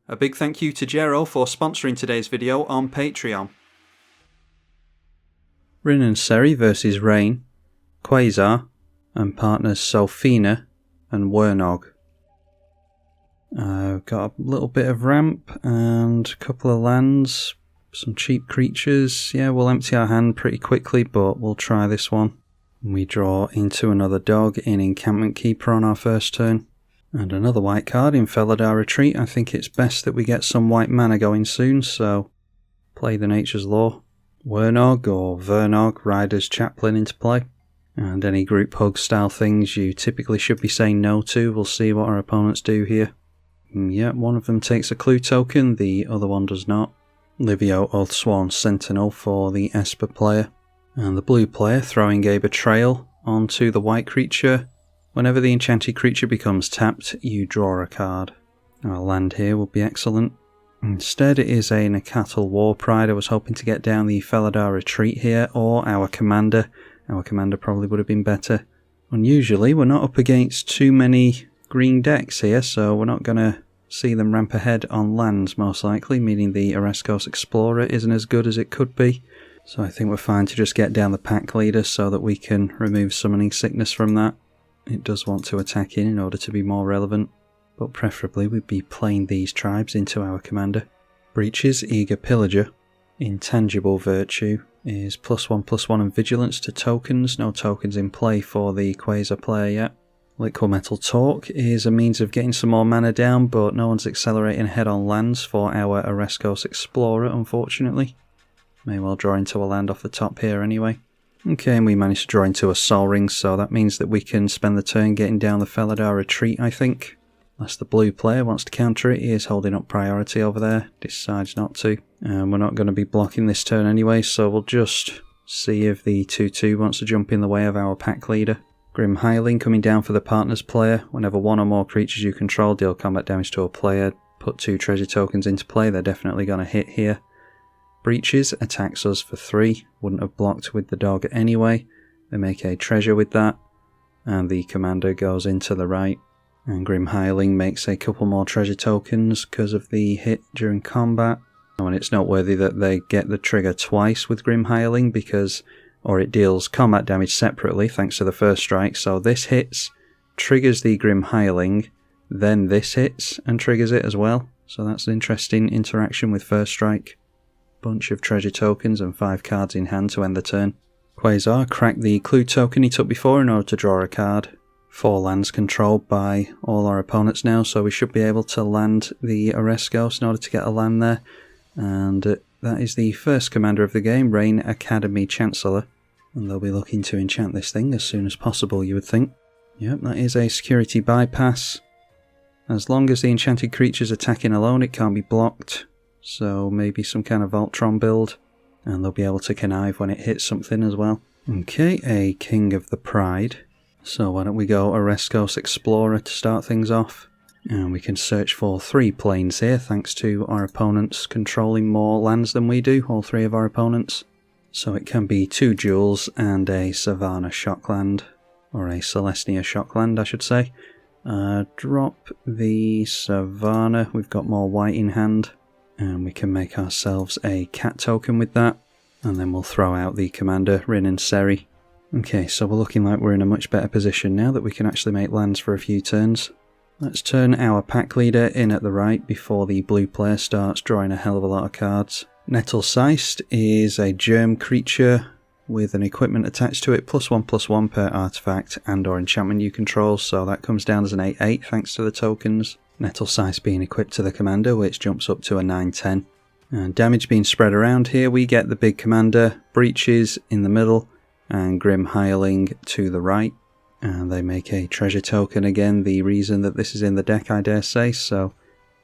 A big thank you to Jero for sponsoring today's video on Patreon. Rin and Seri versus Rayne, Queza, and partners Sophina and Wernog. Got a little bit of ramp and a couple of lands, some cheap creatures. Yeah, we'll empty our hand pretty quickly, but we'll try this one. We draw into another dog in Encampment Keeper on our first turn. And another white card in Felidar Retreat. I think it's best that we get some white mana going soon, so play the Nature's Law. Wernog or Wernog, Rider's Chaplain into play. And any group hug style things you typically should be saying no to. We'll see what our opponents do here. Yeah, one of them takes a clue token, the other one does not. Livio Oathsworn Sentinel for the Esper player. And the blue player throwing a Betrayal onto the white creature. Whenever the enchanted creature becomes tapped, you draw a card. Our land here would be excellent. Instead it is a Nakatal Warpride. I was hoping to get down the Felidar Retreat here, or our commander. Our commander probably would have been better. Unusually, we're not up against too many green decks here, so we're not going to see them ramp ahead on lands most likely, meaning the Wernog Explorer isn't as good as it could be. So I think we're fine to just get down the pack leader so that we can remove Summoning Sickness from that. It does want to attack in order to be more relevant, but preferably we'd be playing these tribes into our commander. Breach's Eager Pillager. Intangible Virtue is +1/+1 and Vigilance to tokens. No tokens in play for the Queza player yet. Liquid Metal Torque is a means of getting some more mana down, but no one's accelerating ahead on lands for our Wernog Explorer, unfortunately. May well draw into a land off the top here anyway. Okay, and we managed to draw into a Sol Ring, so that means that we can spend the turn getting down the Felidar Retreat, I think. Unless the blue player wants to counter it, he is holding up priority over there, decides not to. And we're not going to be blocking this turn anyway, so we'll just see if the 2/2 wants to jump in the way of our pack leader. Grim Hireling coming down for the partner's player. Whenever one or more creatures you control deal combat damage to a player, put 2 treasure tokens into play. They're definitely going to hit here. Breaches attacks us for 3, wouldn't have blocked with the dog anyway. They make a treasure with that, and the commander goes into the right. And Grim Hireling makes a couple more treasure tokens because of the hit during combat. And it's noteworthy that they get the trigger twice with Grim Hireling because, or it deals combat damage separately thanks to the first strike. So this hits, triggers the Grim Hireling, then this hits and triggers it as well. So that's an interesting interaction with first strike. Bunch of treasure tokens and 5 cards in hand to end the turn. Quasar cracked the clue token he took before in order to draw a card. 4 lands controlled by all our opponents now, so we should be able to land the Wernog in order to get a land there. And that is the first commander of the game, Rayne Academy Chancellor. And they'll be looking to enchant this thing as soon as possible, you would think. Yep, that is a security bypass. As long as the enchanted creature's attacking alone, it can't be blocked. So maybe some kind of Voltron build, and they'll be able to connive when it hits something as well. Okay, a King of the Pride. So why don't we go Wernog Explorer to start things off. And we can search for 3 planes here, thanks to our opponents controlling more lands than we do, all 3 of our opponents. So it can be 2 Jewels and a Savannah Shockland, or a Celestia Shockland I should say. Drop the Savannah, we've got more white in hand. And we can make ourselves a cat token with that. And then we'll throw out the commander, Rin and Seri. Okay, so we're looking like we're in a much better position now that we can actually make lands for a few turns. Let's turn our pack leader in at the right before the blue player starts drawing a hell of a lot of cards. Nettle-Seist is a germ creature with an equipment attached to it, +1/+1 per artifact and or enchantment you control, so that comes down as an 8/8 thanks to the tokens. Nettle-Seist being equipped to the commander, which jumps up to a 9/10. And damage being spread around here, we get the big commander, Breaches in the middle, and Grim Hireling to the right. And they make a treasure token again, the reason that this is in the deck I dare say, so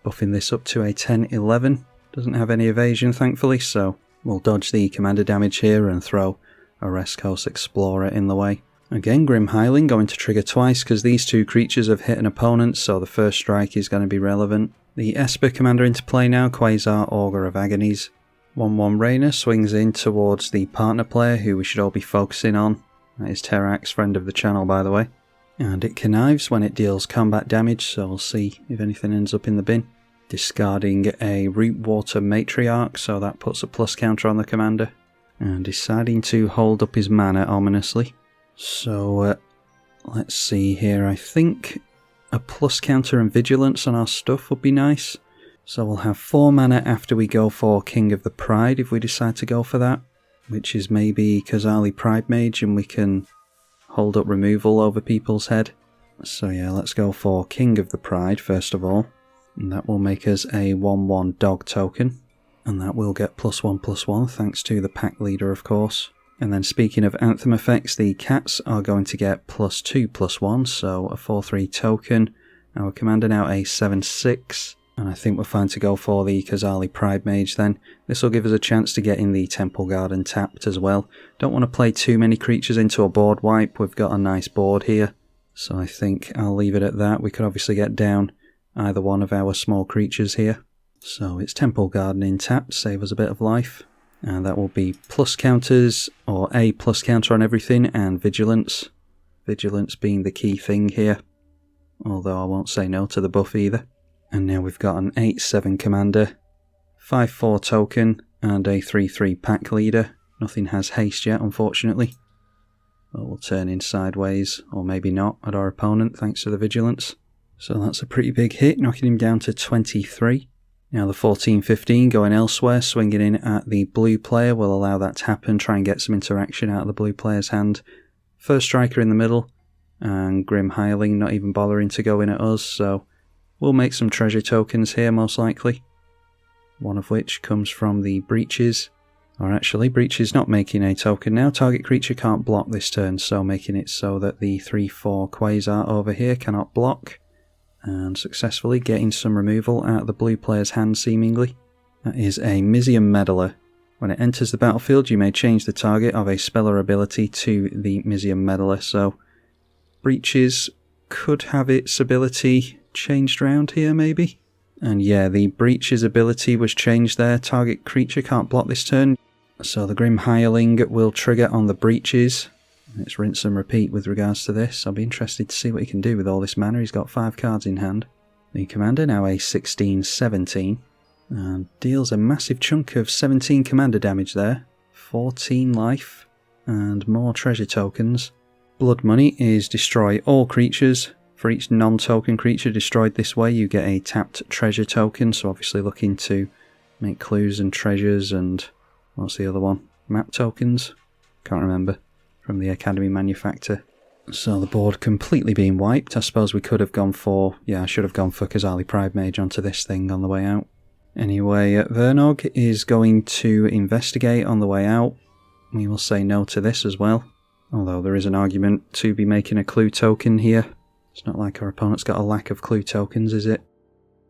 buffing this up to a 10/11. Doesn't have any evasion thankfully, so we'll dodge the commander damage here and throw a Wernog Explorer in the way. Again, Grim Hireling going to trigger twice because these 2 creatures have hit an opponent, so the first strike is going to be relevant. The Esper commander into play now, Quasar Augur of Agonies. 1/1 Rayne swings in towards the partner player who we should all be focusing on. That is Terrax, friend of the channel by the way. And it connives when it deals combat damage, so we'll see if anything ends up in the bin. discarding a Root Water Matriarch, so that puts a plus counter on the commander, and deciding to hold up his mana ominously. So let's see here, I think a plus counter and vigilance on our stuff would be nice. So we'll have 4 mana after we go for King of the Pride if we decide to go for that, which is maybe Kazali Pride Mage, and we can hold up removal over people's head. So yeah, let's go for King of the Pride first of all, and that will make us a 1/1 dog token, and that will get +1/+1 thanks to the pack leader of course. And then speaking of Anthem effects, the cats are going to get +2/+1, so a 4/3 token. Our commander now a 7/6. And I think we're fine to go for the Kazali Pride Mage then. This will give us a chance to get in the Temple Garden tapped as well. Don't want to play too many creatures into a board wipe. We've got a nice board here, so I think I'll leave it at that. We could obviously get down either one of our small creatures here. So it's Temple Garden in tapped, save us a bit of life. And that will be plus counters, or a plus counter on everything, and vigilance. Vigilance being the key thing here, although I won't say no to the buff either. And now we've got an 8/7 commander, 5/4 token, and a 3/3 pack leader. Nothing has haste yet, unfortunately. But we'll turn in sideways, or maybe not, at our opponent thanks to the vigilance. So that's a pretty big hit, knocking him down to 23. Now the 14/15 going elsewhere, swinging in at the blue player will allow that to happen, try and get some interaction out of the blue player's hand. First striker in the middle, and Grim Hireling not even bothering to go in at us, so we'll make some treasure tokens here most likely. One of which comes from the Breaches. Or actually, Breaches not making a token now. Target creature can't block this turn, so making it so that the 3/4 Queza over here cannot block. And successfully getting some removal out of the blue player's hand seemingly. That is a Mizzium Meddler. When it enters the battlefield, you may change the target of a spell or ability to the Mizzium Meddler, so Breaches could have its ability changed around here maybe. And yeah, the Breach's ability was changed there. Target creature can't block this turn, so the Grim Hireling will trigger on the Breaches. It's rinse and repeat with regards to this. I'll be interested to see what he can do with all this mana. He's got 5 cards in hand. The commander now a 16/17 and deals a massive chunk of 17 commander damage there. 14 life and more treasure tokens. Blood Money is destroy all creatures. For each non-token creature destroyed this way, you get a tapped treasure token, so obviously looking to make clues and treasures and... what's the other one? Map tokens? Can't remember. From the Academy Manufactor. So the board completely being wiped. I suppose we could have gone for... yeah, I should have gone for Kazali Pride Mage onto this thing on the way out. Anyway, Wernog is going to investigate on the way out. We will say no to this as well. Although there is an argument to be making a clue token here. It's not like our opponent's got a lack of clue tokens, is it?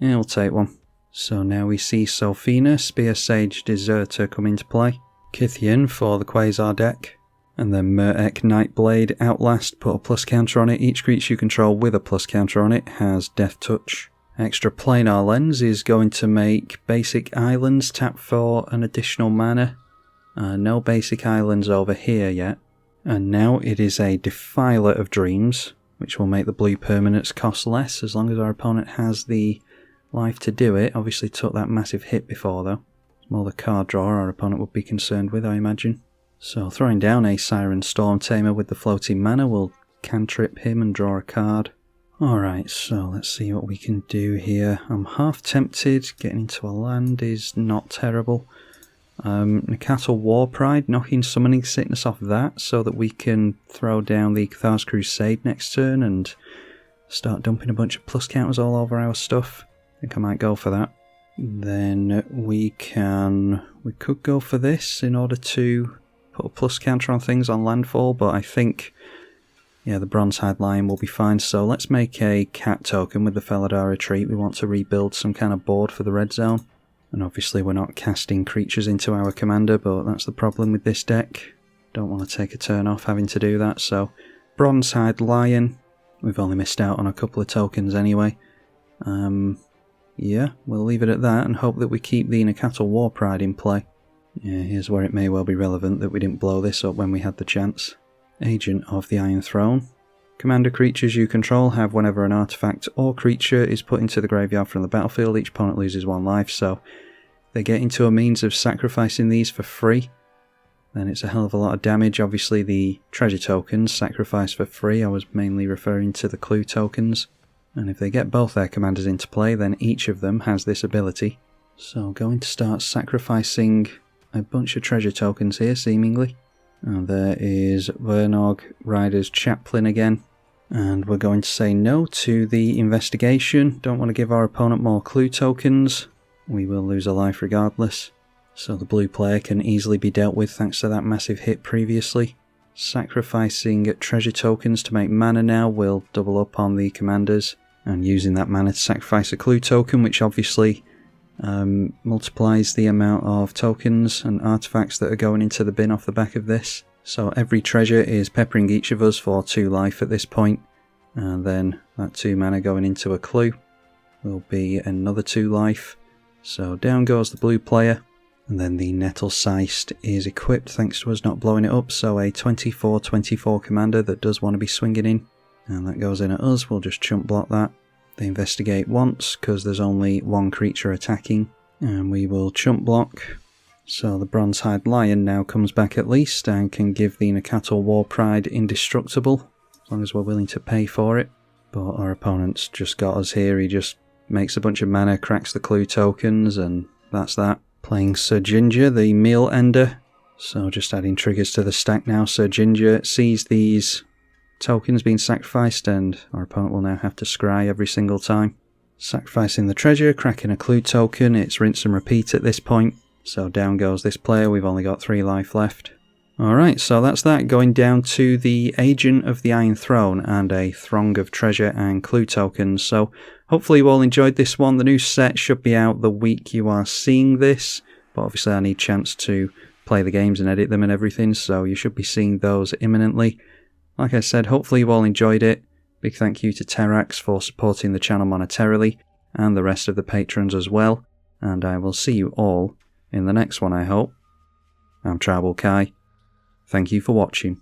Yeah, we'll take one. So now we see Sophina, Spear Sage Deserter come into play. Kithian for the Quasar deck. And then Murek Nightblade Outlast, put a plus counter on it. Each creature you control with a plus counter on it has Death Touch. Extra Planar Lens is going to make Basic Islands tap for an additional mana. No Basic Islands over here yet. And now it is a Defiler of Dreams, which will make the blue permanents cost less as long as our opponent has the life to do it. Obviously took that massive hit before though. It's more the card draw our opponent would be concerned with, I imagine. So throwing down a Siren Storm Tamer with the floating mana will cantrip him and draw a card. Alright, so let's see what we can do here. I'm half tempted. Getting into a land is not terrible. Nakato War Pride, knocking Summoning Sickness off that so that we can throw down the Cathar's Crusade next turn and start dumping a bunch of plus counters all over our stuff. I think I might go for that. Then we could go for this in order to put a plus counter on things on landfall, but I think, yeah, the Bronzehide Lion will be fine. So let's make a cat token with the Felidar Retreat. We want to rebuild some kind of board for the red zone. And obviously we're not casting creatures into our commander, but that's the problem with this deck. Don't want to take a turn off having to do that, so Bronzehide Lion. We've only missed out on a couple of tokens anyway. Yeah, we'll leave it at that and hope that we keep the Nakato War Pride in play. Yeah, here's where it may well be relevant that we didn't blow this up when we had the chance. Agent of the Iron Throne. Commander creatures you control have whenever an artifact or creature is put into the graveyard from the battlefield, each opponent loses 1 life, so they get into a means of sacrificing these for free, then it's a hell of a lot of damage. Obviously the treasure tokens sacrifice for free, I was mainly referring to the clue tokens. And if they get both their commanders into play, then each of them has this ability. So going to start sacrificing a bunch of treasure tokens here, seemingly. And there is Wernog Rider's Chaplain again. And we're going to say no to the investigation. Don't want to give our opponent more clue tokens. We will lose a life regardless. So the blue player can easily be dealt with thanks to that massive hit previously. Sacrificing treasure tokens to make mana now will double up on the commanders. And using that mana to sacrifice a clue token, which obviously multiplies the amount of tokens and artifacts that are going into the bin off the back of this. So every treasure is peppering each of us for 2 life at this point, and then that 2 mana going into a clue will be another 2 life. So down goes the blue player, and then the Nettle Seist is equipped thanks to us not blowing it up, so a 24/24 commander that does want to be swinging in, and that goes in at us. We'll just chump block that. They investigate once because there's only 1 creature attacking, and we will chump block. So the Bronze-Hide Lion now comes back at least and can give the Nakatal War Pride indestructible, as long as we're willing to pay for it. But our opponent's just got us here. He just makes a bunch of mana, cracks the clue tokens, and that's that. Playing Sir Ginger, the Meal Ender. So just adding triggers to the stack now. Sir Ginger sees these tokens being sacrificed, and our opponent will now have to scry every single time. Sacrificing the treasure, cracking a clue token. It's rinse and repeat at this point. So down goes this player. We've only got 3 life left. Alright, so that's that. Going down to the Agent of the Iron Throne and a throng of treasure and clue tokens. So hopefully you all enjoyed this one. The new set should be out the week you are seeing this, but obviously I need a chance to play the games and edit them and everything, so you should be seeing those imminently. Like I said, hopefully you all enjoyed it. Big thank you to Terax for supporting the channel monetarily, and the rest of the patrons as well. And I will see you all in the next one, I hope. I'm tribalkai. Thank you for watching.